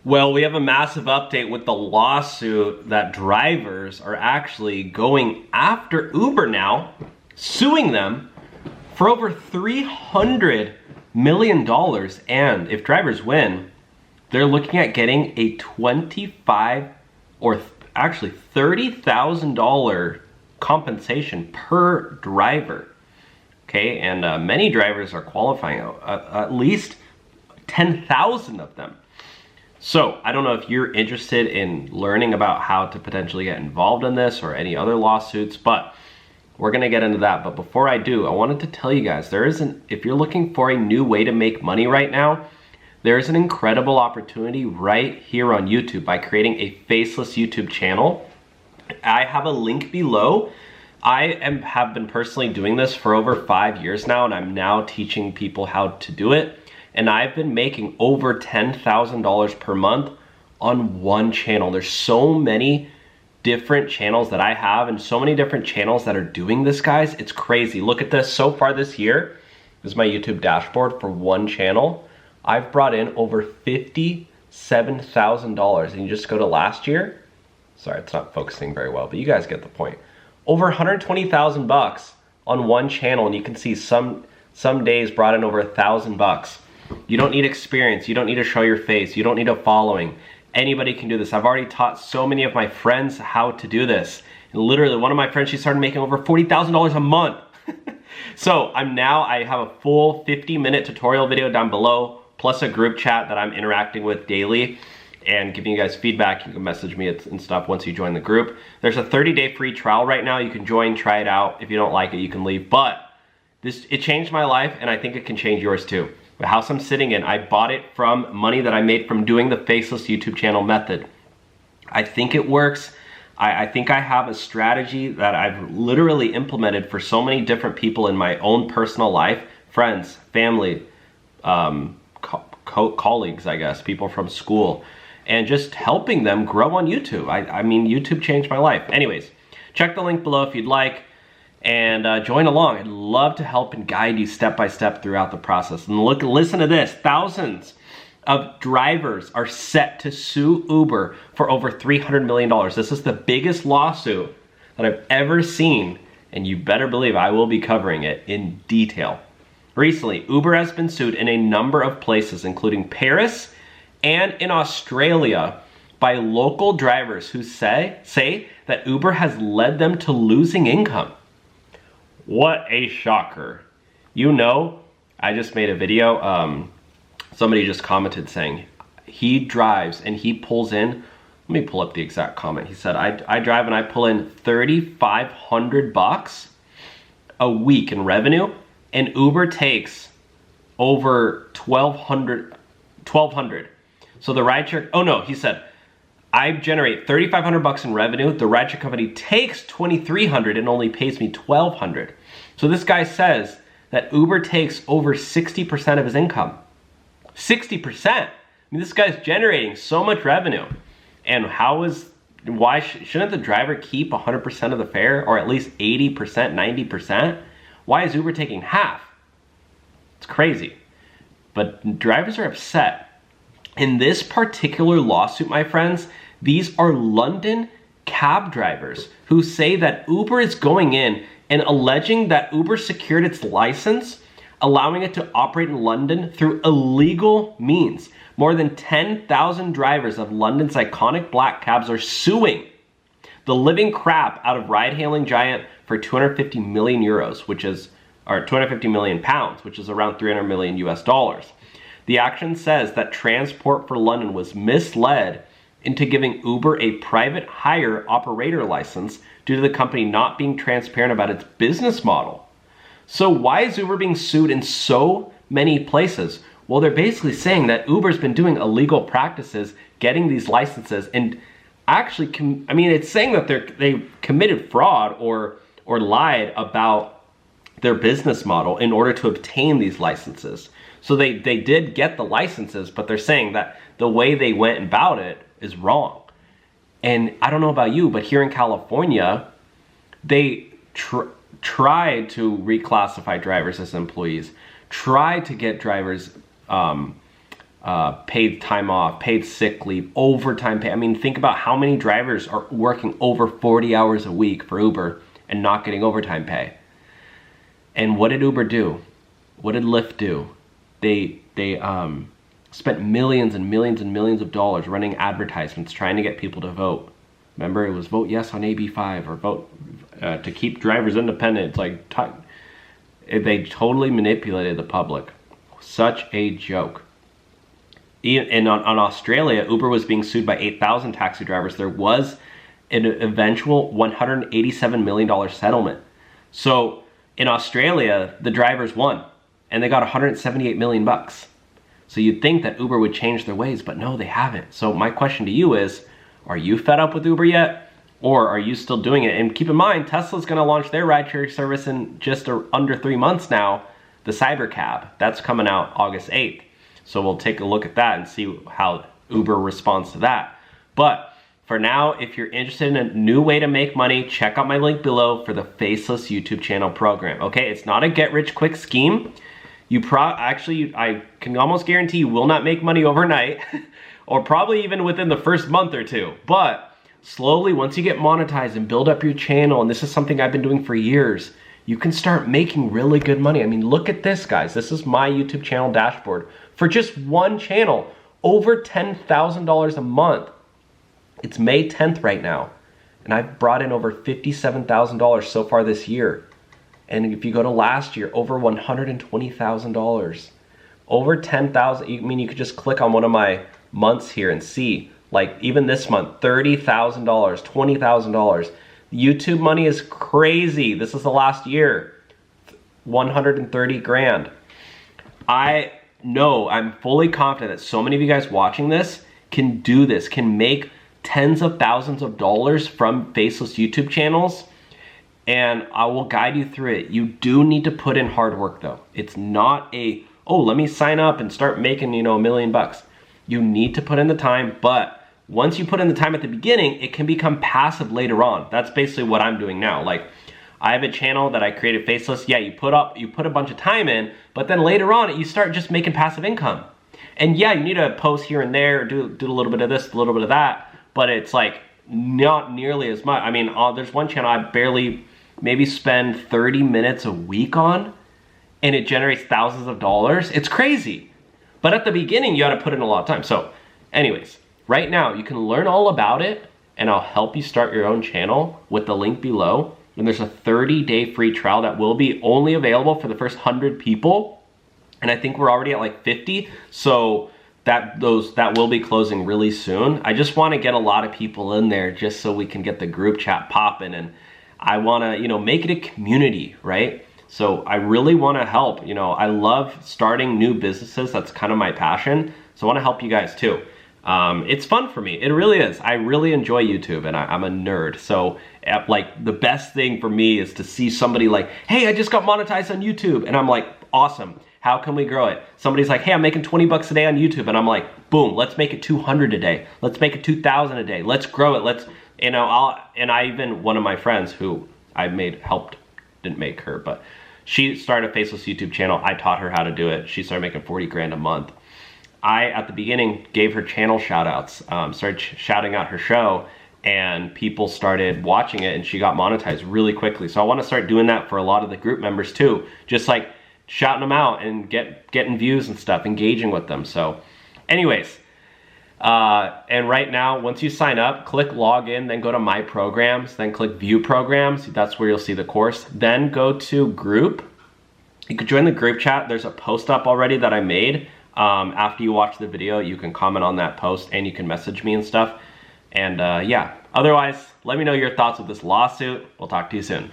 Well, we have a massive update with the lawsuit that drivers are actually going after Uber now, suing them for over $300 million. And if drivers win, they're looking at getting a $25,000 or actually $30,000 compensation per driver. Okay, and many drivers are qualifying, at least 10,000 of them. So I don't know if you're interested in learning about how to potentially get involved in this or any other lawsuits, but we're gonna get into that. But before I do, I wanted to tell you guys, if you're looking for a new way to make money right now, there's an incredible opportunity right here on YouTube by creating a Faceless YouTube channel. I have a link below. have been personally doing this for over 5 years now, and I'm now teaching people how to do it. And I've been making over $10,000 per month on one channel. There's so many different channels that I have and so many different channels that are doing this, guys. It's crazy. Look at this. So far this year, this is my YouTube dashboard for one channel. I've brought in over $57,000. And you just go to last year. Sorry, it's not focusing very well, but you guys get the point. Over 120,000 bucks on one channel, and you can see some days brought in over 1,000 bucks. You don't need experience. You don't need to show your face. You don't need a following. Anybody can do this. I've already taught so many of my friends how to do this. And literally, one of my friends, she started making over $40,000 a month. So I have a full 50-minute tutorial video down below, plus a group chat that I'm interacting with daily and giving you guys feedback. You can message me and stuff once you join the group. There's a 30-day free trial right now. You can join, try it out. If you don't like it, you can leave. But it changed my life, and I think it can change yours too. The house I'm sitting in, I bought it from money that I made from doing the Faceless YouTube channel method. I think it works. I think I have a strategy that I've literally implemented for so many different people in my own personal life, friends, family, colleagues, I guess, people from school, and just helping them grow on YouTube. I mean, YouTube changed my life. Anyways, check the link below if you'd like, and join along. I'd love to help and guide you step by step throughout the process. And listen to this. Thousands of drivers are set to sue Uber for over $300 million. This is the biggest lawsuit that I've ever seen, and you better believe I will be covering it in detail. Recently, Uber has been sued in a number of places, including Paris and in Australia, by local drivers who say that Uber has led them to losing income. What a shocker. You know, I just made a video. Somebody just commented saying he drives and he pulls in, let me pull up the exact comment. He said, I drive and I pull in 3,500 bucks a week in revenue, and Uber takes over 1,200. So the rideshare, oh no, he said, I generate 3,500 bucks in revenue. The rideshare company takes 2,300 and only pays me 1,200. So this guy says that Uber takes over 60% of his income. 60%. I mean, this guy's generating so much revenue. And why shouldn't the driver keep 100% of the fare, or at least 80%, 90%? Why is Uber taking half? It's crazy. But drivers are upset. In this particular lawsuit, my friends, these are London cab drivers who say that Uber is going in and alleging that Uber secured its license, allowing it to operate in London through illegal means. More than 10,000 drivers of London's iconic black cabs are suing the living crap out of ride-hailing giant for 250 million euros, or 250 million pounds, which is around 300 million US dollars. The action says that Transport for London was misled into giving Uber a private hire operator license due to the company not being transparent about its business model. So why is Uber being sued in so many places? Well, they're basically saying that Uber's been doing illegal practices, getting these licenses, and actually, it's saying that they committed fraud or lied about their business model in order to obtain these licenses. So they did get the licenses, but they're saying that the way they went about it is wrong. And I don't know about you, but here in California, they tried to reclassify drivers as employees, tried to get drivers paid time off, paid sick leave, overtime pay. I mean, think about how many drivers are working over 40 hours a week for Uber and not getting overtime pay. And what did Uber do? What did Lyft do? They spent millions and millions and millions of dollars running advertisements trying to get people to vote. Remember, it was vote yes on AB5 or vote to keep drivers independent. It's like they totally manipulated the public. Such a joke. And on Australia, Uber was being sued by 8,000 taxi drivers. There was an eventual $187 million settlement. So in Australia, the drivers won, and they got 178 million bucks. So you'd think that Uber would change their ways, but no, they haven't. So my question to you is, are you fed up with Uber yet? Or are you still doing it? And keep in mind, Tesla's gonna launch their rideshare service in just under 3 months now, the Cybercab. That's coming out August 8th. So we'll take a look at that and see how Uber responds to that. But for now, if you're interested in a new way to make money, check out my link below for the Faceless YouTube channel program. Okay, it's not a get-rich-quick scheme. Actually, I can almost guarantee you will not make money overnight, or probably even within the first month or two. But slowly, once you get monetized and build up your channel, and this is something I've been doing for years, you can start making really good money. I mean, look at this, guys. This is my YouTube channel dashboard. For just one channel, over $10,000 a month. It's May 10th right now, and I've brought in over $57,000 so far this year. And if you go to last year, over $120,000. Over 10,000, I mean, you could just click on one of my months here and see, like even this month, $30,000, $20,000. YouTube money is crazy. This is the last year, 130 grand. I know, I'm fully confident that so many of you guys watching this can do this, can make tens of thousands of dollars from Faceless YouTube channels, and I will guide you through it. You do need to put in hard work though. It's not a, oh, let me sign up and start making, $1 million. You need to put in the time, but once you put in the time at the beginning, it can become passive later on. That's basically what I'm doing now. Like, I have a channel that I created, Faceless. Yeah, you put a bunch of time in, but then later on, you start just making passive income. And yeah, you need to post here and there, do a little bit of this, a little bit of that, but it's like not nearly as much. I mean, there's one channel I barely maybe spend 30 minutes a week on, and it generates thousands of dollars. It's crazy. But at the beginning, you got to put in a lot of time. So anyways, right now, you can learn all about it, and I'll help you start your own channel with the link below. And there's a 30-day free trial that will be only available for the first 100 people. And I think we're already at like 50. So that will be closing really soon. I just want to get a lot of people in there just so we can get the group chat popping. And I want to, make it a community, right? So I really want to help. I love starting new businesses. That's kind of my passion. So I want to help you guys too. It's fun for me. It really is. I really enjoy YouTube, and I'm a nerd. So like the best thing for me is to see somebody like, hey, I just got monetized on YouTube. And I'm like, awesome. How can we grow it? Somebody's like, hey, I'm making 20 bucks a day on YouTube. And I'm like, boom, let's make it 200 a day. Let's make it 2,000 a day. Let's grow it. One of my friends who I didn't make her, but she started a Faceless YouTube channel. I taught her how to do it. She started making 40 grand a month. I, at the beginning, gave her channel shout outs, started shouting out her show, and people started watching it, and she got monetized really quickly. So I want to start doing that for a lot of the group members too, just like shouting them out and getting views and stuff, engaging with them. So anyways, and right now, once you sign up, click login, then go to my programs, then click view programs. That's where you'll see the course. Then go to group. You could join the group chat. There's a post up already that I made. After you watch the video, you can comment on that post, and you can message me and stuff. And yeah, otherwise, let me know your thoughts with this lawsuit. We'll talk to you soon.